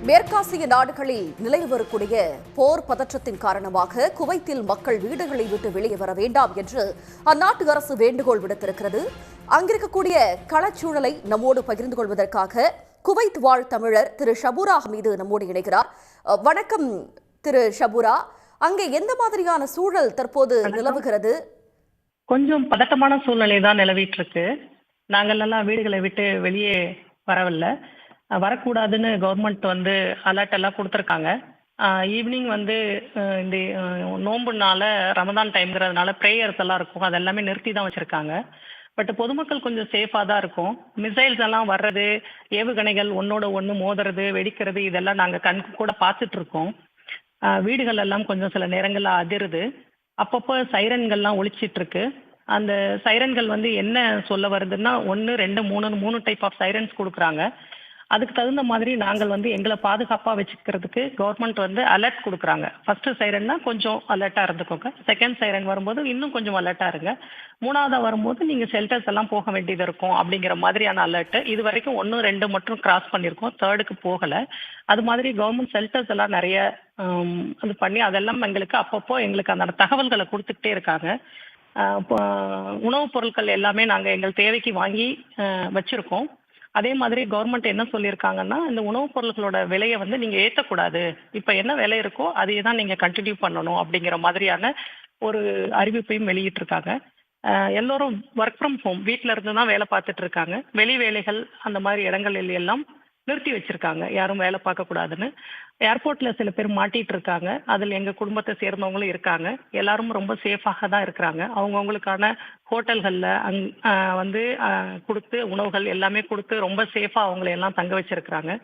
மேற்காசிய நாடுகளில் நிலவி வரக்கூடிய போர் பதற்றத்தின் காரணமாக குவைத்தில் மக்கள் வீடுகளை விட்டு வெளியே வர வேண்டாம் என்று அந்நாட்டு அரசு வேண்டுகோள் விடுத்திருக்கிறது. அங்கிருக்கக்கூடிய களச்சூழலை நம்மோடு பகிர்ந்து கொள்வதற்காக குவைத் வாழ் தமிழர் திரு ஷபூரா ஹமீது நம்மோடு இணைகிறார். வணக்கம் திரு ஷபூரா. அங்கே எந்த மாதிரியான சூழல் தற்போது நிலவுகிறது? கொஞ்சம் பதட்டமான சூழ்நிலை தான் நிலவிட்டு இருக்கு. நாங்களெல்லாம் வீடுகளை விட்டு வெளியே வரவில்லை, வரக்கூடாதுன்னு கவர்மெண்ட் அலர்ட் எல்லாம் கொடுத்துருக்காங்க. ஈவினிங் இந்த நோன்புனால ரமதான் டைம்ங்கிறதுனால ப்ரேயர்ஸ் எல்லாம் இருக்கும், அது எல்லாமே நிறுத்தி தான் வச்சுருக்காங்க. பட் பொதுமக்கள் கொஞ்சம் சேஃபாக தான் இருக்கும். மிசைல்ஸ் எல்லாம் வர்றது, ஏவுகணைகள் ஒன்னோட ஒன்று மோதுறது, வெடிக்கிறது, இதெல்லாம் நாங்கள் கண் கூட பார்த்துட்டு இருக்கோம். வீடுகள் எல்லாம் கொஞ்சம் சில நேரங்களில் அதிருது. அப்பப்போ சைரன்கள்லாம் ஒழிச்சிட்டு இருக்கு. அந்த சைரன்கள் என்ன சொல்ல வருதுன்னா 1, 2, 3 டைப் ஆஃப் சைரன்ஸ் கொடுக்குறாங்க. அதுக்கு தகுந்த மாதிரி நாங்கள் எங்களை பாதுகாப்பாக வச்சுக்கிறதுக்கு கவர்மெண்ட் அலர்ட் கொடுக்குறாங்க. ஃபர்ஸ்ட் சைரன்னா கொஞ்சம் அலர்ட்டாக இருந்துக்கோங்க, செகண்ட் சைரன் வரும்போது இன்னும் கொஞ்சம் அலர்ட்டாக இருங்க, மூணாவதாக வரும்போது நீங்கள் ஷெல்டர்ஸ் எல்லாம் போக வேண்டியது இருக்கும் அப்படிங்கிற மாதிரியான அலர்ட். இது வரைக்கும் 1, 2 மட்டும் கிராஸ் பண்ணியிருக்கோம், தேர்டுக்கு போகலை. அது மாதிரி கவர்மெண்ட் ஷெல்டர்ஸ் எல்லாம் நிறைய இது பண்ணி அதெல்லாம் எங்களுக்கு அப்பப்போ எங்களுக்கு அந்த தகவல்களை கொடுத்துக்கிட்டே இருக்காங்க. உணவுப் பொருட்கள் எல்லாமே நாங்கள் எங்கள் தேவைக்கு வாங்கி வச்சுருக்கோம். அதே மாதிரி கவர்மெண்ட் என்ன சொல்லியிருக்காங்கன்னா, இந்த உணவுப் பொருட்களோட விலையை நீங்கள் ஏற்றக்கூடாது, இப்போ என்ன விலை இருக்கோ அதையே தான் நீங்கள் கண்டினியூ பண்ணணும் அப்படிங்கிற மாதிரியான ஒரு அறிவிப்பையும் வெளியிட்டிருக்காங்க. எல்லோரும் ஒர்க் ஃப்ரம் ஹோம், வீட்டில் இருந்து தான் வேலை பார்த்துட்டு இருக்காங்க. வெளி வேலைகள் அந்த மாதிரி இடங்களில் எல்லாம் நிறுத்தி வச்சிருக்காங்க, யாரும் வேலை பார்க்கக்கூடாதுன்னு. ஏர்போர்ட்டில் சில பேர் மாட்டிகிட்டு இருக்காங்க, அதில் எங்கள் குடும்பத்தை சேர்ந்தவங்களும் இருக்காங்க. எல்லாரும் ரொம்ப சேஃபாக தான் இருக்கிறாங்க. அவங்கவுங்களுக்கான ஹோட்டல்களில் கொடுத்து உணவுகள் எல்லாமே கொடுத்து ரொம்ப சேஃபாக அவங்களை எல்லாம் தங்க வச்சிருக்கிறாங்க.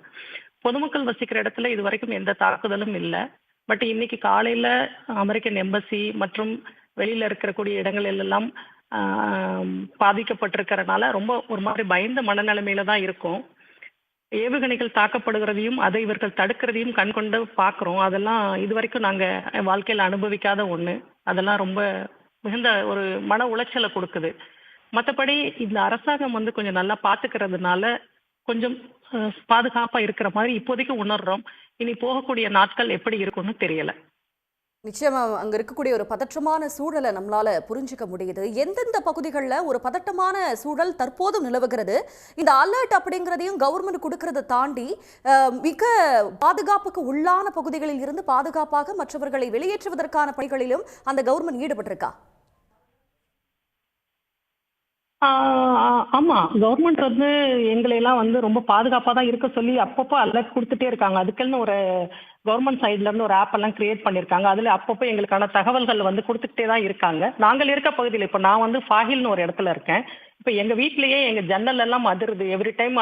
பொதுமக்கள் வசிக்கிற இடத்துல இது வரைக்கும் எந்த தாக்குதலும் இல்லை. பட் இன்னைக்கு காலையில் அமெரிக்கன் எம்பசி மற்றும் வெளியில் இருக்கக்கூடிய இடங்கள் எல்லாம் பாதிக்கப்பட்டிருக்கிறனால ரொம்ப ஒரு மாதிரி பயந்த மனநிலைமையில தான் இருக்கும். ஏவுகணைகள் தாக்கப்படுகிறதையும் அதை இவர்கள் தடுக்கிறதையும் கண்கொண்டு பார்க்குறோம். அதெல்லாம் இது வரைக்கும் நாங்கள் வாழ்க்கையில் அனுபவிக்காத ஒன்று. அதெல்லாம் ரொம்ப மிகுந்த ஒரு மன உளைச்சலை கொடுக்குது. மற்றபடி இந்த அரசாங்கம் கொஞ்சம் நல்லா பார்த்துக்கிறதுனால கொஞ்சம் பாதுகாப்பாக இருக்கிற மாதிரி இப்போதைக்கு உணர்றோம். இனி போகக்கூடிய நாட்கள் எப்படி இருக்கும்னு தெரியலை. நிச்சயமா அங்க இருக்கக்கூடிய ஒரு பதற்றமான சூழலை நம்மளால புரிஞ்சுக்க முடியுது. எந்தெந்த பகுதிகளில் ஒரு பதட்டமான சூழல் தற்போதும் நிலவுகிறது, இந்த அலர்ட் அப்படிங்கிறதையும் கவர்மெண்ட் கொடுக்கறதை தாண்டி மிக பாதுகாப்புக்கு உள்ளான பகுதிகளில் இருந்து பாதுகாப்பாக மற்றவர்களை வெளியேற்றுவதற்கான பணிகளிலும் அந்த கவர்மெண்ட் ஈடுபட்டிருக்கா? ஆமாம், கவர்மெண்ட் எங்களையெல்லாம் ரொம்ப பாதுகாப்பாக தான் இருக்க சொல்லி அப்பப்போ அலர்ட் கொடுத்துட்டே இருக்காங்க. அதுக்குன்னு ஒரு கவர்மெண்ட் சைட்லேருந்து ஒரு ஆப் எல்லாம் கிரியேட் பண்ணியிருக்காங்க. அதில் அப்பப்போ எங்களுக்கான தகவல்கள் கொடுத்துக்கிட்டே தான் இருக்காங்க. நாங்கள் இருக்க பகுதியில் இப்போ நான் ஃபாஹில்னு ஒரு இடத்துல இருக்கேன். இப்போ எங்கள் வீட்லேயே எங்கள் ஜன்னல் எல்லாம் அதிருது. எவ்ரி டைம்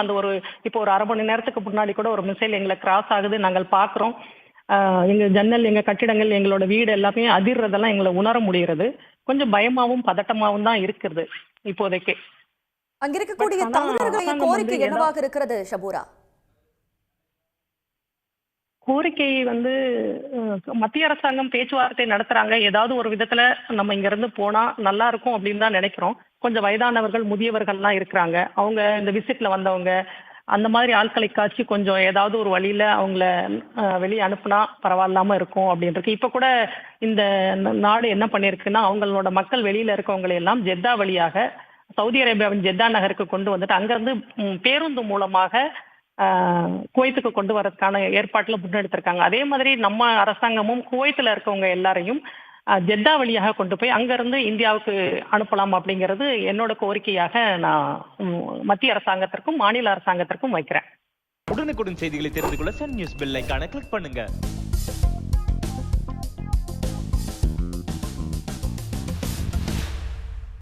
இப்போ ஒரு அரை மணி நேரத்துக்கு முன்னாடி கூட ஒரு மிசைல் எங்களை கிராஸ் ஆகுது, நாங்கள் பார்க்குறோம். எங்கள் ஜன்னல், எங்கள் கட்டிடங்கள், எங்களோட வீடு எல்லாமே அதிர்றதெல்லாம் எங்களை உணர முடிகிறது. கொஞ்சம் பயமாகவும் பதட்டமாகவும் தான் இருக்குது இப்போதைக்கு. அங்க இருக்கக்கூடிய தமிழர்களின் கோரிக்கை என்னவாக இருக்கிறது ஷபூரா? கோரிக்கை மத்திய அரசாங்கம் பேச்சுவார்த்தை நடத்துறாங்க. ஏதாவது ஒரு விதத்துல நம்ம இங்க இருந்து போனா நல்லா இருக்கும் அப்படின்னு தான் நினைக்கிறோம். கொஞ்சம் வயதானவர்கள், முதியவர்கள்லாம் இருக்கிறாங்க. அவங்க இந்த விசிட்ல வந்தவங்க அந்த மாதிரி ஆட்களை காட்சி கொஞ்சம் ஏதாவது ஒரு வழியில அவங்கள வெளியே அனுப்புனா பரவாயில்லாம இருக்கும் அப்படின்றது. இப்ப கூட இந்த நாடு என்ன பண்ணிருக்குன்னா, அவங்களோட மக்கள் வெளியில இருக்கவங்களை எல்லாம் ஜெத்தா வழியாக சவுதி அரேபியாவின் ஜெத்தா நகருக்கு கொண்டு வந்துட்டு அங்கிருந்து பேருந்து மூலமாக குவைத்துக்கு கொண்டு வரதுக்கான ஏற்பாட்டில் முன்னெடுத்திருக்காங்க. அதே மாதிரி நம்ம அரசாங்கமும் குவைத்தில் இருக்கவங்க எல்லாரையும் ஜெத்தா வழியாக கொண்டு போய் அங்கிருந்து இந்தியாவுக்கு அனுப்பலாம் அப்படிங்கிறது என்னோட கோரிக்கையாக நான் மத்திய அரசாங்கத்திற்கும் மாநில அரசாங்கத்திற்கும் வைக்கிறேன். உடனுக்குடன் செய்திகளை தெரிந்து கொள்ள சன் நியூஸ் பெல் ஐகானை கிளிக் பண்ணுங்க.